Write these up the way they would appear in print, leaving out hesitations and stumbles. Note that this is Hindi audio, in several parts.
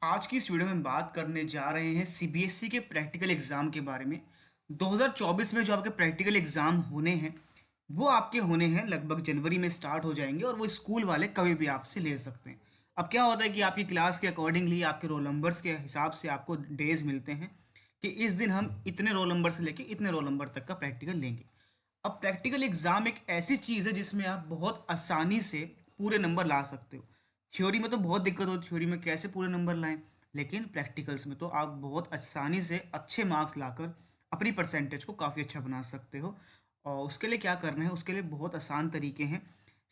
आज की इस वीडियो में हम बात करने जा रहे हैं सीबीएसई के प्रैक्टिकल एग्जाम के बारे में। 2024 में जो आपके प्रैक्टिकल एग्जाम होने हैं वो आपके होने हैं, लगभग जनवरी में स्टार्ट हो जाएंगे और वो स्कूल वाले कभी भी आपसे ले सकते हैं। अब क्या होता है कि आपकी क्लास के अकॉर्डिंगली आपके रोल नंबर्स के हिसाब से आपको डेज मिलते हैं कि इस दिन हम इतने रोल नंबर से लेके इतने रोल नंबर तक का प्रैक्टिकल लेंगे। अब प्रैक्टिकल एग्जाम एक ऐसी चीज़ है जिसमें आप बहुत आसानी से पूरे नंबर ला सकते हो। थ्योरी में तो बहुत दिक्कत होती है, थ्योरी में कैसे पूरे नंबर लाएं, लेकिन प्रैक्टिकल्स में तो आप बहुत आसानी से अच्छे मार्क्स लाकर अपनी परसेंटेज को काफ़ी अच्छा बना सकते हो। और उसके लिए क्या करना है, उसके लिए बहुत आसान तरीके हैं।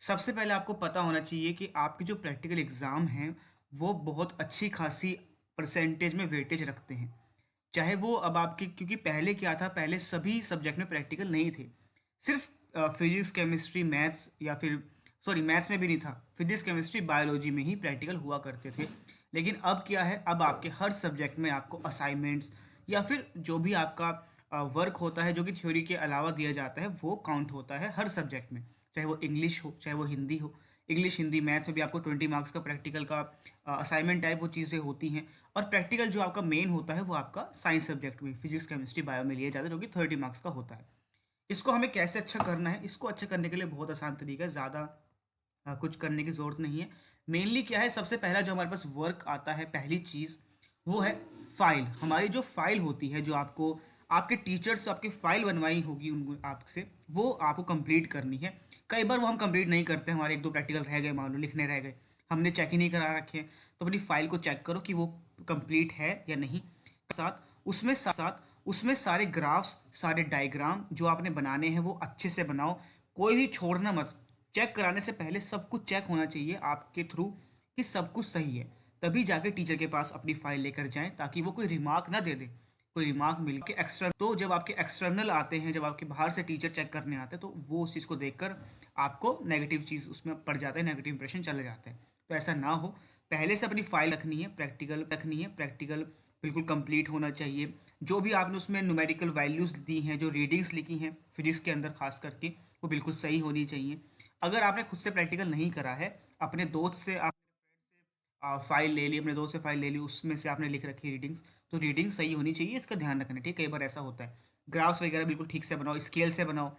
सबसे पहले आपको पता होना चाहिए कि आपके जो प्रैक्टिकल एग्ज़ाम हैं वो बहुत अच्छी खासी परसेंटेज में वेटेज रखते हैं। चाहे वो अब आपके, क्योंकि पहले क्या था, पहले सभी सब्जेक्ट में प्रैक्टिकल नहीं थे। सिर्फ फिजिक्स केमिस्ट्री मैथ्स, या फिर सॉरी मैथ्स में भी नहीं था, फिजिक्स केमिस्ट्री बायोलॉजी में ही प्रैक्टिकल हुआ करते थे। लेकिन अब क्या है, अब आपके हर सब्जेक्ट में आपको असाइनमेंट्स या फिर जो भी आपका वर्क होता है जो कि थ्योरी के अलावा दिया जाता है वो काउंट होता है हर सब्जेक्ट में। चाहे वो इंग्लिश हो, चाहे वो हिंदी हो। इंग्लिश हिंदी मैथ्स में भी आपको 20 मार्क्स का प्रैक्टिकल का असाइनमेंट टाइप वो चीज़ें होती हैं। और प्रैक्टिकल जो आपका मेन होता है वो आपका साइंस सब्जेक्ट में फिजिक्स केमिस्ट्री बायो में लिया जाता है, जो कि 30 मार्क्स का होता है। इसको हमें कैसे अच्छा करना है, इसको अच्छा करने के लिए बहुत आसान तरीका है, ज़्यादा कुछ करने की ज़रूरत नहीं है। मेनली क्या है, सबसे पहला जो हमारे पास वर्क आता है, पहली चीज़ वो है फाइल। हमारी जो फाइल होती है, जो आपको आपके टीचर्स आपकी फ़ाइल बनवाई होगी उनको आपसे, वो आपको कंप्लीट करनी है। कई बार वो हम कंप्लीट नहीं करते, हमारे एक दो प्रैक्टिकल रह गए, मान लो लिखने रह गए, हमने चेक ही नहीं करा रखे हैं, तो अपनी फ़ाइल को चेक करो कि वो कंप्लीट है या नहीं। साथ उसमें सारे ग्राफ्स, सारे डायग्राम जो आपने बनाने हैं वो अच्छे से बनाओ, कोई भी छोड़ना मत। चेक कराने से पहले सब कुछ चेक होना चाहिए आपके थ्रू कि सब कुछ सही है, तभी जाके टीचर के पास अपनी फाइल लेकर जाएं, ताकि वो कोई रिमार्क ना दे दे। कोई रिमार्क मिल के एक्स्ट्रा, तो जब आपके एक्सटर्नल आते हैं, जब आपके बाहर से टीचर चेक करने आते हैं, तो वो उस चीज़ को देखकर आपको नेगेटिव चीज़ उसमें पड़ जाता है, नेगेटिव इंप्रेशन चला जाता है। तो ऐसा ना हो, पहले से अपनी फाइल रखनी है, प्रैक्टिकल बिल्कुल कंप्लीट होना चाहिए। जो भी आपने उसमें न्यूमेरिकल वैल्यूज़ दी हैं, जो रीडिंग्स लिखी हैं फिजिक्स के अंदर खास करके, वो बिल्कुल सही होनी चाहिए। अगर आपने खुद से प्रैक्टिकल नहीं करा है, अपने दोस्त से आप फाइल ले ली, अपने दोस्त से फाइल ले ली, उसमें से आपने लिख रखी रीडिंग्स, तो रीडिंग सही होनी चाहिए, इसका ध्यान रखना। ठीक है, कई बार ऐसा होता है। ग्राफ्स वगैरह बिल्कुल ठीक से बनाओ, स्केल से बनाओ,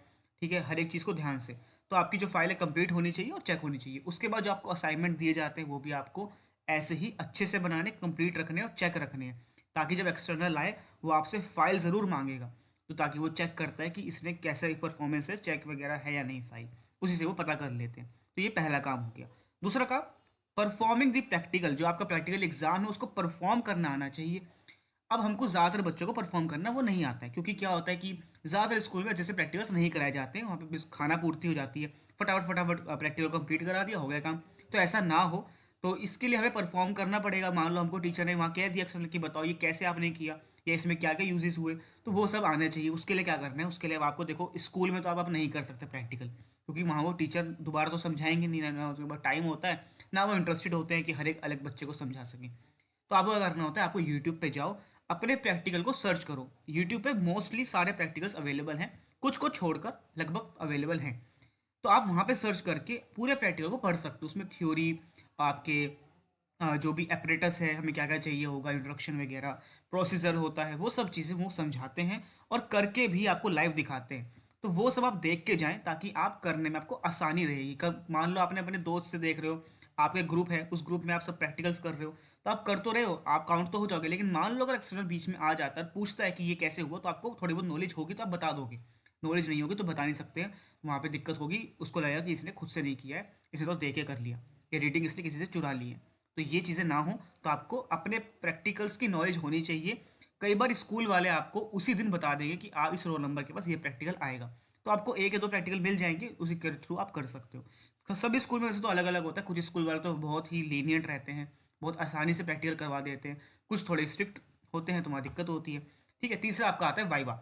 ठीक है, हर एक चीज़ को ध्यान से। तो आपकी जो फाइल है कंप्लीट होनी चाहिए और चेक होनी चाहिए। उसके बाद जो आपको असाइनमेंट दिए जाते हैं वो भी आपको ऐसे ही अच्छे से बनाने, कंप्लीट रखने और चेक रखने हैं, ताकि जब एक्सटर्नल आए वो आपसे फाइल ज़रूर मांगेगा, तो ताकि वो चेक करता है कि इसने कैसा परफॉर्मेंस है, चेक वगैरह है या नहीं फाइल, उसी से वो पता कर लेते हैं। तो ये पहला काम हो गया। दूसरा काम, परफॉर्मिंग द प्रैक्टिकल। जो आपका प्रैक्टिकल एग्जाम है उसको परफॉर्म करना आना चाहिए। अब हमको ज़्यादातर बच्चों को परफॉर्म करना वो नहीं आता है, क्योंकि क्या होता है कि ज़्यादातर स्कूल में अच्छे से प्रैक्टिकल्स नहीं कराए जाते हैं, वहाँ पे बस खाना पूर्ति हो जाती है, फटाफट फटाफट प्रैक्टिकल कंप्लीट करा दिया, हो गया काम। तो ऐसा ना हो, तो इसके लिए हमें परफॉर्म करना पड़ेगा। मान लो हमको टीचर ने वहाँ कह दिया एक्शन कि बताओ ये कैसे आपने किया, या इसमें क्या क्या यूजेस हुए, तो वो सब आना चाहिए। उसके लिए क्या करना है, उसके लिए अब आपको देखो, स्कूल में तो आप नहीं कर सकते प्रैक्टिकल, क्योंकि वहाँ वो टीचर दोबारा तो समझाएंगे नहीं, ना उसके बाद टाइम होता है, ना वो इंटरेस्टेड होते हैं कि हर एक अलग बच्चे को समझा सकें। तो आपको क्या करना होता है, आपको यूट्यूब पे जाओ, अपने प्रैक्टिकल को सर्च करो। यूट्यूब पे मोस्टली सारे प्रैक्टिकल्स अवेलेबल हैं, कुछ को छोड़कर लगभग अवेलेबल हैं। तो आप वहाँ पे सर्च करके पूरे प्रैक्टिकल को पढ़ सकते हो। उसमें थ्योरी, आपके जो भी एपरेटस है, हमें क्या क्या चाहिए होगा, इंट्रोडक्शन वगैरह, प्रोसीजर होता है, वो सब चीज़ें वो समझाते हैं और करके भी आपको लाइव दिखाते हैं। तो वो सब आप देख के जाएं, ताकि आप करने में आपको आसानी रहेगी। कब मान लो आपने अपने दोस्त से देख रहे हो, आपके ग्रुप है, उस ग्रुप में आप सब प्रैक्टिकल्स कर रहे हो, तो आप कर तो रहे हो, आप काउंट तो हो जाओगे, लेकिन मान लो अगर एक्सटर्नल बीच में आ जाता है, पूछता है कि ये कैसे हुआ, तो आपको थोड़ी बहुत नॉलेज होगी तो आप बता दोगे, नॉलेज नहीं होगी तो बता नहीं सकते हैं। वहाँ पे दिक्कत होगी, उसको लगेगा कि इसने खुद से नहीं किया है, इसने तो देख के कर लिया, ये रीडिंग इसने किसी से चुरा ली है। तो ये चीज़ें ना हो, तो आपको अपने प्रैक्टिकल्स की नॉलेज होनी चाहिए। कई बार स्कूल वाले आपको उसी दिन बता देंगे कि आप इस रोल नंबर के पास ये प्रैक्टिकल आएगा, तो आपको एक या दो प्रैक्टिकल मिल जाएंगे, उसी के थ्रू आप कर सकते हो। सभी स्कूल में वैसे तो अलग अलग होता है, कुछ स्कूल वाले तो बहुत ही लीनियंट रहते हैं, बहुत आसानी से प्रैक्टिकल करवा देते हैं, कुछ थोड़े स्ट्रिक्ट होते हैं तो वहाँ दिक्कत होती है। ठीक है, तीसरा आपका आता है वाइवा।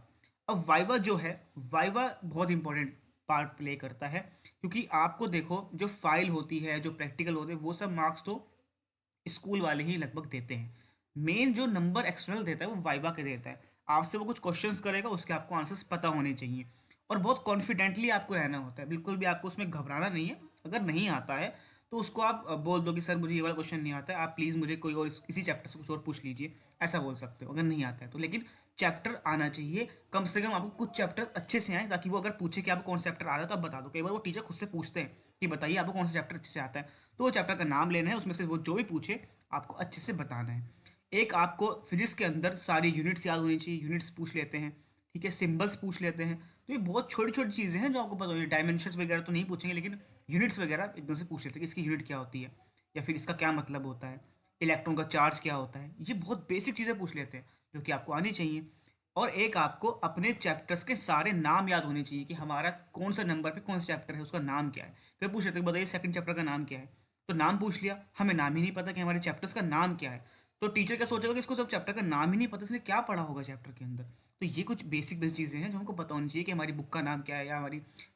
अब वाइवा जो है, वाइवा बहुत इंपॉर्टेंट पार्ट प्ले करता है, क्योंकि आपको देखो, जो फाइल होती है, जो प्रैक्टिकल होते हैं, वो सब मार्क्स तो स्कूल वाले ही लगभग देते हैं। मेन जो नंबर एक्सटर्नल देता है वो वाइवा के देता है। आपसे वो कुछ क्वेश्चंस करेगा, उसके आपको आंसर्स पता होने चाहिए, और बहुत कॉन्फिडेंटली आपको रहना होता है। बिल्कुल भी आपको उसमें घबराना नहीं है। अगर नहीं आता है तो उसको आप बोल दो कि सर मुझे ये वाला क्वेश्चन नहीं आता है, आप प्लीज़ मुझे कोई और इसी चैप्टर से कुछ और पूछ लीजिए, ऐसा बोल सकते हो अगर नहीं आता है तो। लेकिन चैप्टर आना चाहिए, कम से कम आपको कुछ चैप्टर अच्छे से आए, ताकि वो अगर पूछे कि आपको कौन सा चैप्टर आता है तो आप बता दो। कई बार वो टीचर खुद से पूछते हैं कि बताइए आपको कौन सा चैप्टर अच्छे से आता है, तो वो चैप्टर का नाम लेना है, उसमें से वो जो भी पूछे आपको अच्छे से बताना है। एक आपको फिजिक्स के अंदर सारी यूनिट्स याद होनी चाहिए, यूनिट्स पूछ लेते हैं, ठीक है, सिंबल्स पूछ लेते हैं। तो ये बहुत छोटी छोटी चीज़ें हैं जो आपको पता होनी। डायमेंशंस वगैरह तो नहीं पूछेंगे, लेकिन यूनिट्स वगैरह एकदम से पूछ लेते हैं कि इसकी यूनिट क्या होती है, या फिर इसका क्या मतलब होता है, इलेक्ट्रॉन का चार्ज क्या होता है। ये बहुत बेसिक चीज़ें पूछ लेते हैं जो कि आपको आनी चाहिए। और एक आपको अपने चैप्टर्स के सारे नाम याद होने चाहिए कि हमारा कौन सा नंबर पे कौन सा चैप्टर है, उसका नाम क्या है। कभी पूछ लेते हैं बताइए सेकंड चैप्टर का नाम क्या है, तो नाम पूछ लिया, हमें नाम ही नहीं पता कि हमारे चैप्टर्स का नाम क्या है, तो टीचर क्या सोचेगा कि इसको सब चैप्टर का नाम ही नहीं पता, इसने क्या पढ़ा होगा चैप्टर के अंदर। तो ये कुछ बेसिक बेसिक चीज़ें हैं जो हमको पता होनी चाहिए कि हमारी बुक का नाम क्या है, या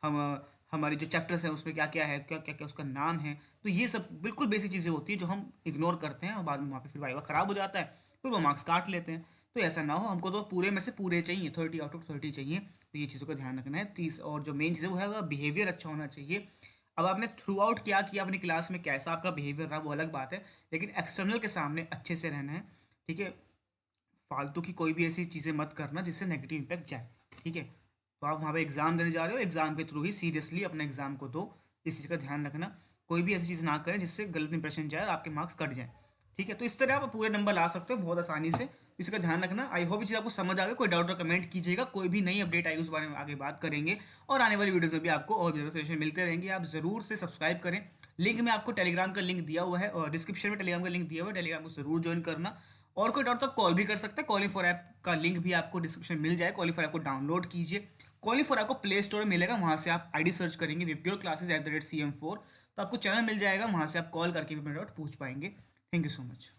हम हमारी जो चैप्टर्स हैं उसमें क्या क्या है, क्या क्या क्या उसका नाम है। तो ये सब बिल्कुल बेसिक चीज़ें होती हैं जो हम इग्नोर करते हैं, और बाद में वहाँ पे फिर वाइवा ख़राब हो जाता है, फिर वो मार्क्स काट लेते हैं। तो ऐसा ना हो, हमको तो पूरे में से पूरे चाहिए, 30 आउट ऑफ 30 चाहिए। तो ये चीज़ों का ध्यान रखना है। तीस और जो मेन चीज़ है वो है बिहेवियर अच्छा होना चाहिए। अब आपने थ्रू आउट क्या किया अपनी क्लास में, कैसा आपका बिहेवियर रहा वो अलग बात है, लेकिन एक्सटर्नल के सामने अच्छे से रहना है, ठीक है। फालतू की कोई भी ऐसी चीज़ें मत करना जिससे नेगेटिव इम्पैक्ट जाए, ठीक है। तो आप वहाँ पे एग्जाम देने जा रहे हो, एग्जाम के थ्रू ही सीरियसली अपने एग्जाम को दो, इस चीज़ का ध्यान रखना। कोई भी ऐसी चीज़ ना करें जिससे गलत इंप्रेशन जाए और आपके मार्क्स कट जाए, ठीक है। तो इस तरह आप पूरे नंबर ला सकते हो बहुत आसानी से, इसका ध्यान रखना। आई होप ये चीज़ आपको समझ आ गई। कोई डाउट हो कमेंट कीजिएगा, कोई भी नई अपडेट आएगी उस बारे में आगे बात करेंगे, और आने वाली वीडियोज़ में भी आपको और भी ज़्यादा सजेशन मिलते रहेंगे। आप ज़रूर से सब्सक्राइब करें। लिंक में आपको टेलीग्राम का लिंक दिया हुआ है, और डिस्क्रिप्शन में टेलीग्राम का लिंक दिया हुआ है, टेलीग्राम को जरूर ज्वाइन करना। और कोई डाउट तो कॉल भी कर सकते हैं, कॉलिंग फॉर ऐप का लिंक भी आपको डिस्क्रिप्शन मिल जाए। कॉलिंग फॉर ऐप को डाउनलोड कीजिए, कॉलिंग फॉर ऐप को प्ले स्टोर में मिलेगा, वहाँ से आप आईडी सर्च करेंगे wipyourclasses@cm4, तो आपको चैनल मिल जाएगा, वहाँ से आप कॉल करके भी अपना डाउट पूछ पाएंगे। Thank you so much.